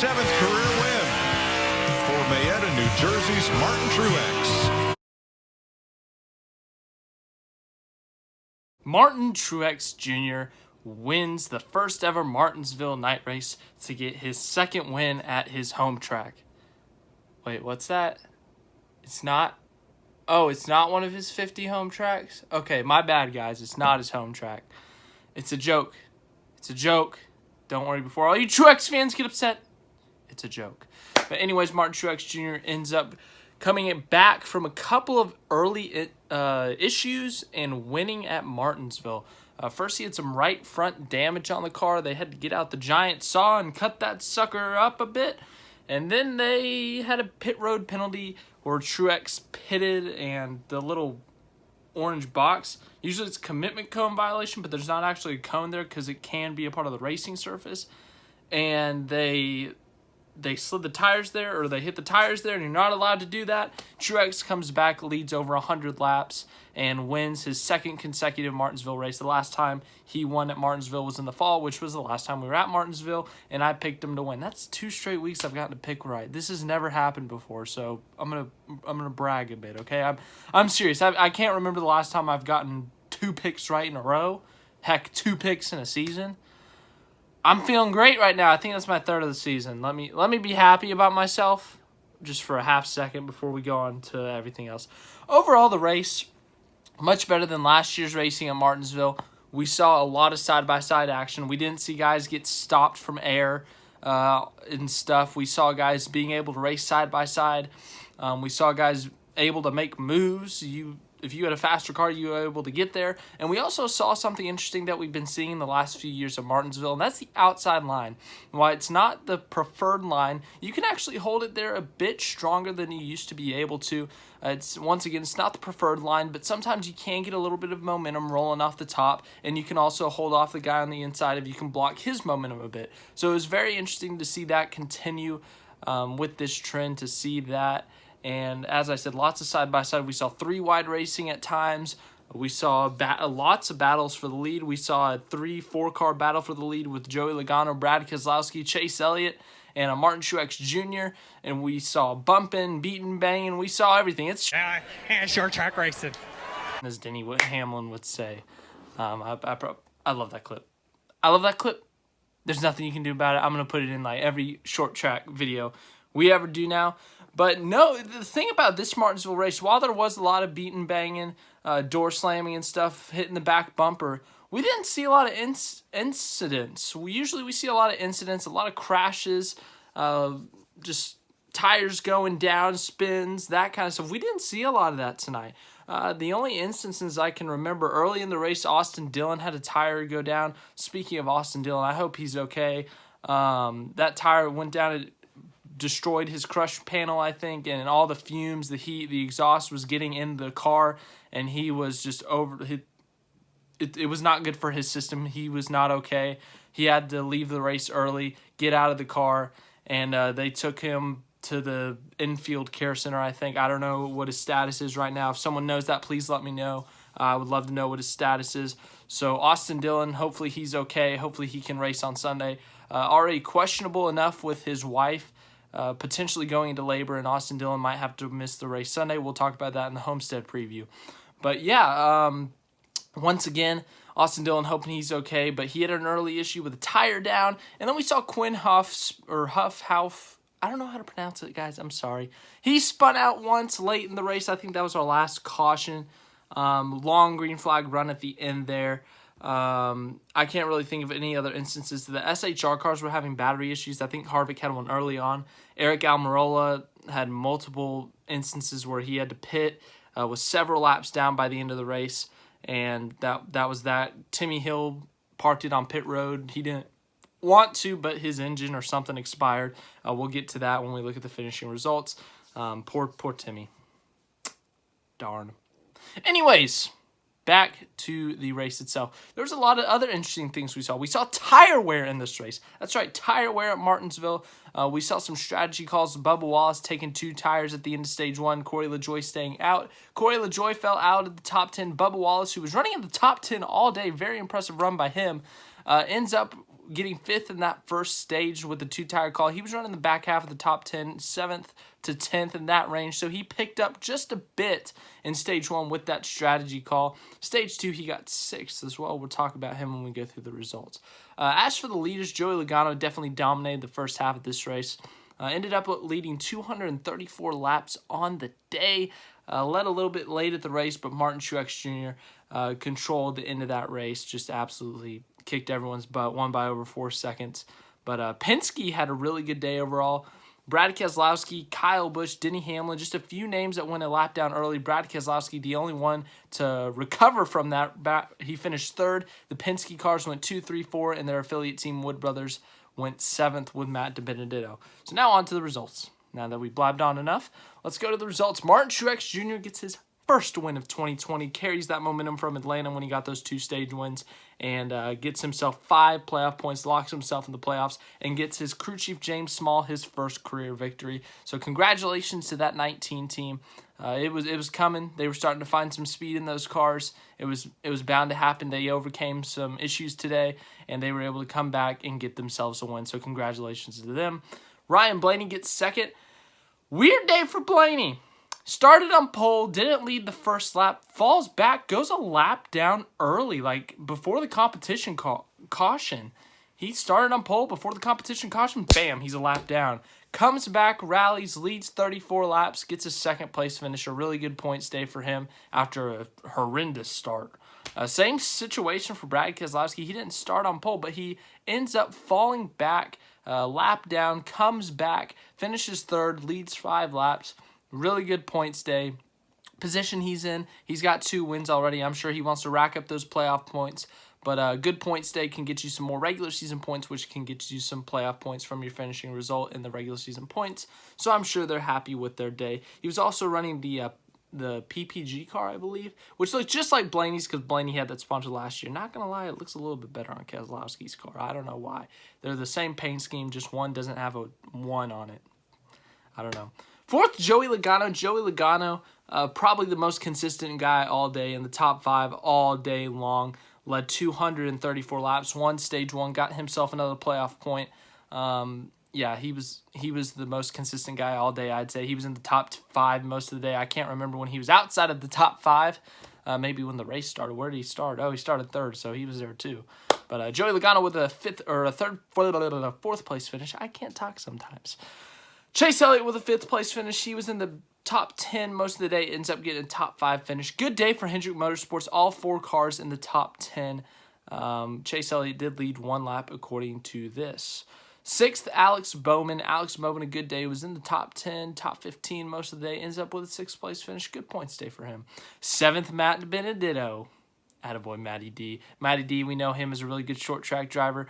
7th career win for Mayetta, New Jersey's Martin Truex. Martin Truex Jr. wins the first ever Martinsville Night Race to get his second win at his home track. Wait, what's that? It's not... Oh, it's not one of his 50 home tracks? Okay, my bad, guys. It's not his home track. It's a joke. It's a joke. Don't worry before all you Truex fans get upset. It's a joke. But anyways, Martin Truex Jr. ends up coming back from a couple of early issues and winning at Martinsville. First, he had some right front damage on the car. They had to get out the giant saw and cut that sucker up a bit. And then they had a pit road penalty where Truex pitted, and the little orange box, usually it's a commitment cone violation, but there's not actually a cone there because it can be a part of the racing surface. And they slid the tires there, or they hit the tires there, and you're not allowed to do that. Truex comes back, leads over 100 laps, and wins his second consecutive Martinsville race. The last time he won at Martinsville was in the fall, which was the last time we were at Martinsville, and I picked him to win. That's 2 straight weeks I've gotten to pick right. This has never happened before, so I'm gonna brag a bit, okay? I'm serious. I can't remember the last time I've gotten 2 picks right in a row. Heck, 2 picks in a season. I'm feeling great right now. I think that's my 3rd of the season. Let me be happy about myself just for a half second before we go on to everything else. Overall, the race, much better than last year's racing at Martinsville. We saw a lot of side-by-side action. We didn't see guys get stopped from air and stuff. We saw guys being able to race side-by-side. We saw guys able to make moves. If you had a faster car, you were able to get there. And we also saw something interesting that we've been seeing the last few years of Martinsville, and that's the outside line. While it's not the preferred line, you can actually hold it there a bit stronger than you used to be able to. Once again, it's not the preferred line, but sometimes you can get a little bit of momentum rolling off the top, and you can also hold off the guy on the inside if you can block his momentum a bit. So it was very interesting to see that continue with this trend, to see that. And as I said, lots of side-by-side. We saw 3 wide racing at times. We saw lots of battles for the lead. We saw a 3-4 car battle for the lead with Joey Logano, Brad Keselowski, Chase Elliott, and a Martin Truex Jr. And we saw bumping, beating, banging. We saw everything. It's short track racing, as Denny Hamlin would say. I love that clip. I love that clip. There's nothing you can do about it. I'm going to put it in like every short track video we ever do now. But no, the thing about this Martinsville race, while there was a lot of beating, banging, door slamming and stuff, hitting the back bumper, we didn't see a lot of incidents. We see a lot of incidents, a lot of crashes, just tires going down, spins, that kind of stuff. We didn't see a lot of that tonight. The only instances I can remember, early in the race, Austin Dillon had a tire go down. Speaking of Austin Dillon, I hope he's okay. That tire went down, it destroyed his crush panel, I think, and all the fumes, the heat, the exhaust was getting in the car, and he was just it was not good for his system. He was not okay. He had to leave the race early, get out of the car, and they took him to the infield care center, I think. I don't know what his status is right now. If someone knows that, please let me know. I would love to know what his status is. So Austin Dillon, hopefully he's okay. Hopefully he can race on Sunday. Already questionable enough with his wife potentially going into labor, and Austin Dillon might have to miss the race Sunday. We'll talk about that in the Homestead preview. But yeah, once again, Austin Dillon hoping he's okay, but he had an early issue with a tire down. And then we saw Quinn Huff, I don't know how to pronounce it, guys. I'm sorry. He spun out once late in the race. I think that was our last caution. Long green flag run at the end there. I can't really think of any other instances. The SHR cars were having battery issues. I think Harvick had one early on. Eric Almirola had multiple instances where he had to pit, was several laps down by the end of the race, and that was that. Timmy Hill parked it on pit road. He didn't want to, but his engine or something expired. We'll get to that when we look at the finishing results. Poor Timmy. Darn. Anyways, back to the race itself. There's a lot of other interesting things we saw. We saw tire wear in this race. That's right, tire wear at Martinsville. We saw some strategy calls. Bubba Wallace taking 2 tires at the end of stage 1. Corey LaJoie staying out. Corey LaJoie fell out of the top 10. Bubba Wallace, who was running in the top 10 all day, very impressive run by him, ends up getting 5th in that first stage with the 2-tire call. He was running the back half of the top 10, 7th to 10th in that range, so he picked up just a bit in stage 1 with that strategy call. Stage 2, he got 6th as well. We'll talk about him when we go through the results. As for the leaders, Joey Logano definitely dominated the first half of this race. Ended up leading 234 laps on the day. Led a little bit late at the race, but Martin Truex Jr. Controlled the end of that race, just absolutely kicked everyone's butt, won by over 4 seconds. But Penske had a really good day overall. Brad Keselowski, Kyle Busch, Denny Hamlin, just a few names that went a lap down early. Brad Keselowski, the only one to recover from that. He finished 3rd. The Penske cars went 2, 3, 4, and their affiliate team, Wood Brothers, went 7th with Matt DiBenedetto. So now on to the results. Now that we blabbed on enough, let's go to the results. Martin Truex Jr. gets his first win of 2020, carries that momentum from Atlanta when he got those 2 stage wins, and gets himself 5 playoff points, locks himself in the playoffs, and gets his crew chief James Small his first career victory. So congratulations to that 19 team. It was coming. They were starting to find some speed in those cars. It was bound to happen. They overcame some issues today, and they were able to come back and get themselves a win. So congratulations to them. Ryan Blaney gets 2nd. Weird day for Blaney. Started on pole, didn't lead the first lap, falls back, goes a lap down early, like before the competition caution. He started on pole before the competition caution, bam, he's a lap down. Comes back, rallies, leads 34 laps, gets a 2nd place finish, a really good points day for him after a horrendous start. Same situation for Brad Keselowski. He didn't start on pole, but he ends up falling back, lap down, comes back, finishes 3rd, leads 5 laps. Really good points day. Position he's in, he's got 2 wins already. I'm sure he wants to rack up those playoff points. But good points day can get you some more regular season points, which can get you some playoff points from your finishing result in the regular season points. So I'm sure they're happy with their day. He was also running the PPG car, I believe, which looks just like Blaney's because Blaney had that sponsor last year. Not going to lie, it looks a little bit better on Keselowski's car. I don't know why. They're the same paint scheme, just one doesn't have a 1 on it. I don't know. 4th, Joey Logano. Joey Logano, probably the most consistent guy all day in the top 5 all day long. Led 234 laps, won stage 1, got himself another playoff point. Yeah, he was the most consistent guy all day, I'd say. He was in the top 5 most of the day. I can't remember when he was outside of the top 5. Maybe when the race started. Where did he start? Oh, he started 3rd, so he was there too. But Joey Logano with a 4th place finish. I can't talk sometimes. Chase Elliott with a 5th place finish. He was in the top 10 most of the day, ends up getting a top 5 finish. Good day for Hendrick Motorsports. All 4 cars in the top 10. Chase Elliott did lead 1 lap according to this. 6th, Alex Bowman. Alex Bowman, a good day, was in the top 10, top 15 most of the day, ends up with a 6th place finish. Good points day for him. 7th, Matt DiBenedetto. Attaboy, Matty D. Matty D, we know him as a really good short track driver.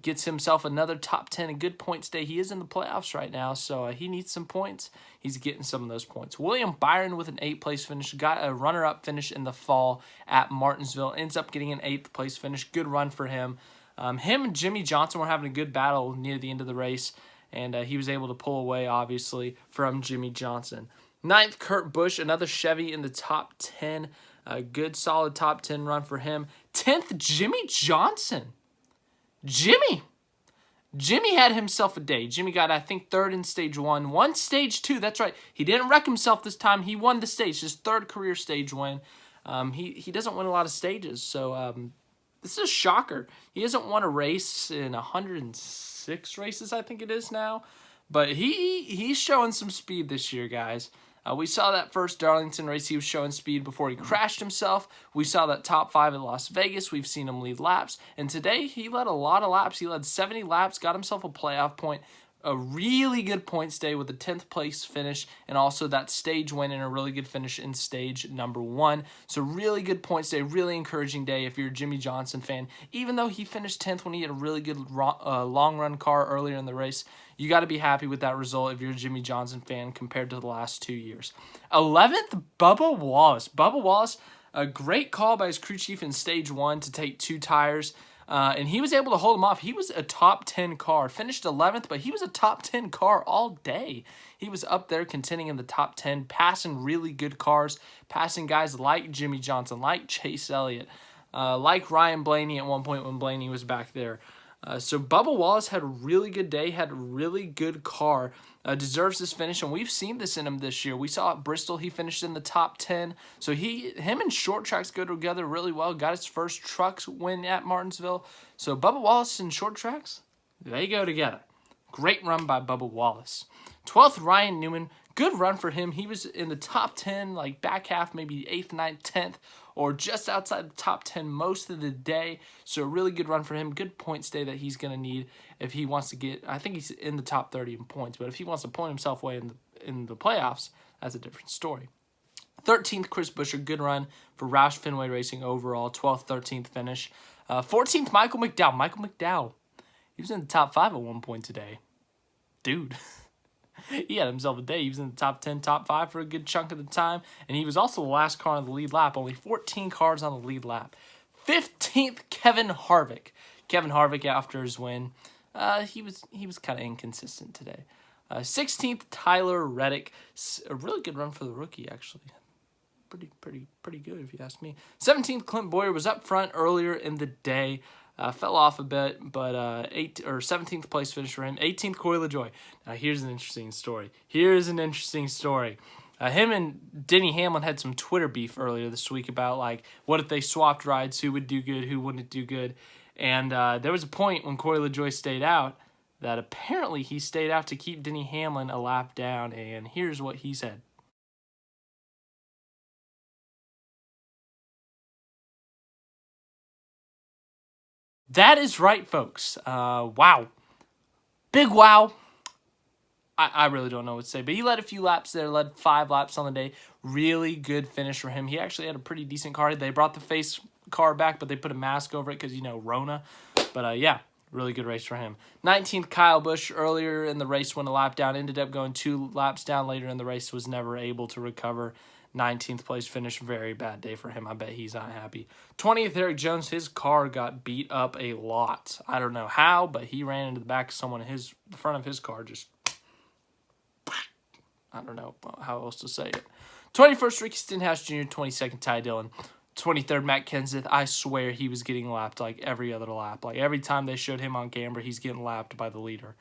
Gets himself another top 10, a good points day. He is in the playoffs right now, so he needs some points. He's getting some of those points. William Byron with an 8th place finish. Got a runner-up finish in the fall at Martinsville. Ends up getting an 8th place finish. Good run for him. Him and Jimmy Johnson were having a good battle near the end of the race, and he was able to pull away, obviously, from Jimmy Johnson. 9th, Kurt Busch, another Chevy in the top 10. A good, solid top 10 run for him. 10th, Jimmy Johnson. Jimmy had himself a day. Jimmy got, I think, 3rd in stage 1. Won stage 2. That's right. He didn't wreck himself this time. He won the stage. His 3rd career stage win. He doesn't win a lot of stages, so this is a shocker. He hasn't won a race in 106 races, I think it is now. But he's showing some speed this year, guys. We saw that first Darlington race. He was showing speed before he crashed himself. We saw that top 5 at Las Vegas. We've seen him lead laps. And today, he led a lot of laps. He led 70 laps, got himself a playoff point. A really good points day with a 10th place finish, and also that stage win and a really good finish in stage number 1. So really good points day, really encouraging day if you're a Jimmy Johnson fan. Even though he finished 10th when he had a really good long run car earlier in the race, you got to be happy with that result if you're a Jimmy Johnson fan compared to the last 2 years. 11th, Bubba Wallace. Bubba Wallace, a great call by his crew chief in stage 1 to take 2 tires. And he was able to hold him off. He was a top 10 car. Finished 11th, but he was a top 10 car all day. He was up there contending in the top 10, passing really good cars, passing guys like Jimmy Johnson, like Chase Elliott, like Ryan Blaney at one point when Blaney was back there. So Bubba Wallace had a really good day, had a really good car, deserves this finish, and we've seen this in him this year. We saw at Bristol, he finished in the top 10. So him and short tracks go together really well. Got his first trucks win at Martinsville. So Bubba Wallace and short tracks, they go together. Great run by Bubba Wallace. 12th, Ryan Newman. Good run for him. He was in the top 10, like back half, maybe 8th, 9th, 10th, or just outside the top 10 most of the day. So a really good run for him. Good points day that he's going to need if he wants to get, I think he's in the top 30 in points, but if he wants to point himself away in the playoffs, that's a different story. 13th, Chris Buescher. Good run for Roush Fenway Racing overall. 12th, 13th finish. 14th, Michael McDowell. Michael McDowell. He was in the top 5 at one point today. Dude. He had himself a day. He was in the top 10, top 5 for a good chunk of the time. And he was also the last car on the lead lap. Only 14 cars on the lead lap. 15th, Kevin Harvick. Kevin Harvick, after his win, he was kind of inconsistent today. 16th, Tyler Reddick. A really good run for the rookie, actually. Pretty good, if you ask me. 17th, Clint Boyer was up front earlier in the day. Fell off a bit, but 17th place finish for him. 18th, Corey LaJoie. Now, here's an interesting story. Him and Denny Hamlin had some Twitter beef earlier this week about, like, what if they swapped rides, who would do good, who wouldn't do good. And there was a point when Corey LaJoie stayed out that apparently he stayed out to keep Denny Hamlin a lap down, and here's what he said. That is right, folks. Wow. Big wow. I really don't know what to say, but he led a few laps there, led 5 laps on the day. Really good finish for him. He actually had a pretty decent car. They brought the face car back, but they put a mask over it because, Rona. But, yeah, really good race for him. 19th, Kyle Busch. Earlier in the race, went a lap down, ended up going 2 laps down later in the race, was never able to recover. 19th place finish, very bad day for him. I bet he's not happy. 20th, Eric Jones. His car got beat up a lot. I don't know how, but he ran into the back of someone. The front of his car just, I don't know how else to say it. 21st, Ricky Stenhouse Jr. 22nd, Ty Dillon. 23rd, Matt Kenseth. I swear he was getting lapped like every other lap. Like every time they showed him on camera, he's getting lapped by the leader.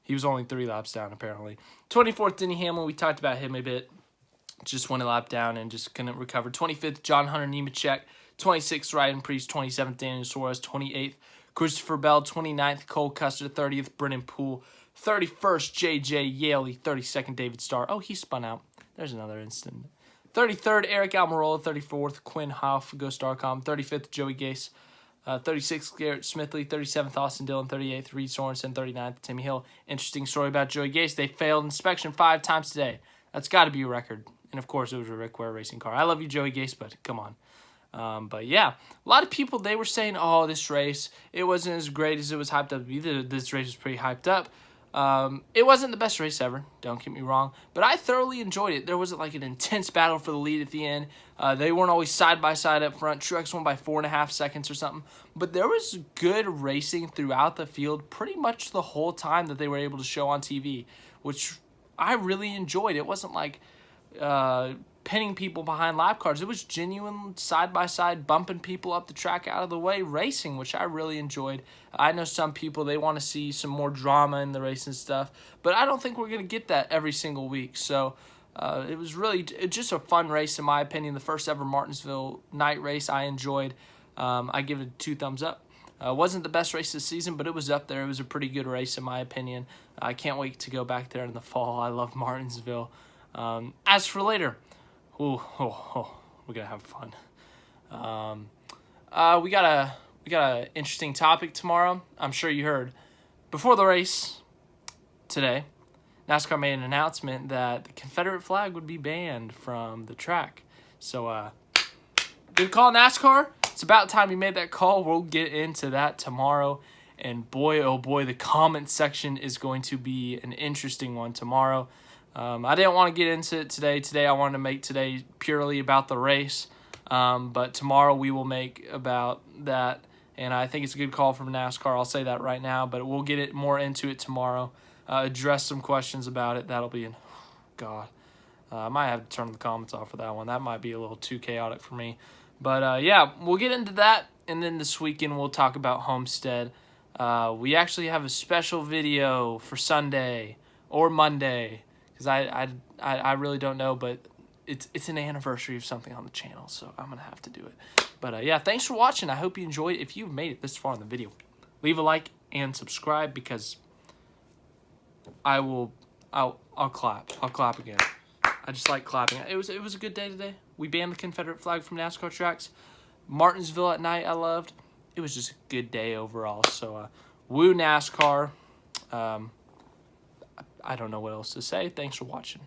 He was only 3 laps down, apparently. 24th, Denny Hamlin. We talked about him a bit. Just went a lap down and just couldn't recover. 25th, John Hunter Nemechek. 26th, Ryan Preece. 27th, Daniel Suarez. 28th, Christopher Bell. 29th, Cole Custer. 30th, Brennan Poole. 31st, J.J. Yaley. 32nd, David Starr. Oh, he spun out. There's another incident. 33rd, Eric Almirola. 34th, Quinn Hoff, Ghost.com. 35th, Joey Gase. 36th, Garrett Smithley. 37th, Austin Dillon. 38th, Reed Sorensen. 39th, Timmy Hill. Interesting story about Joey Gase. They failed inspection 5 times today. That's got to be a record. And, of course, it was a Rick Ware racing car. I love you, Joey Gase, but come on. But, yeah, a lot of people, they were saying, oh, this race, it wasn't as great as it was hyped up to be. This race was pretty hyped up. It wasn't the best race ever, don't get me wrong, but I thoroughly enjoyed it. There wasn't like an intense battle for the lead at the end. They weren't always side-by-side up front. Truex won by 4.5 seconds or something, but there was good racing throughout the field pretty much the whole time that they were able to show on TV, which I really enjoyed. It wasn't like pinning people behind lap cars. It was genuine side-by-side bumping people up the track out of the way racing, which I really enjoyed. I know some people, they want to see some more drama in the race and stuff, but I don't think we're going to get that every single week. So it was really just a fun race, in my opinion. The first ever Martinsville Night Race I enjoyed. I give it 2 thumbs up. Wasn't the best race this season, but it was up there. It was a pretty good race, in my opinion. I can't wait to go back there in the fall. I love Martinsville. As for later, we're gonna have fun. We got an interesting topic tomorrow. I'm sure you heard. Before the race today, NASCAR made an announcement that the Confederate flag would be banned from the track. So, good call, NASCAR. It's about time you made that call. We'll get into that tomorrow. And boy, oh boy, the comment section is going to be an interesting one tomorrow. I didn't want to get into it today. Today I wanted to make today purely about the race. But tomorrow we will make about that. And I think it's a good call from NASCAR. I'll say that right now. But we'll get more into it tomorrow. Address some questions about it. That'll be God. I might have to turn the comments off for that one. That might be a little too chaotic for me. But, yeah, we'll get into that. And then this weekend we'll talk about Homestead. We actually have a special video for Sunday or Monday, because I really don't know, but it's an anniversary of something on the channel, so I'm gonna have to do it. But yeah, thanks for watching. I hope you enjoyed it. If you've made it this far in the video, leave a like and subscribe, because I'll clap. I'll clap again. I just like clapping. It was a good day today. We banned the Confederate flag from NASCAR tracks. Martinsville at night, I loved. It was just a good day overall. So, woo NASCAR. I don't know what else to say. Thanks for watching.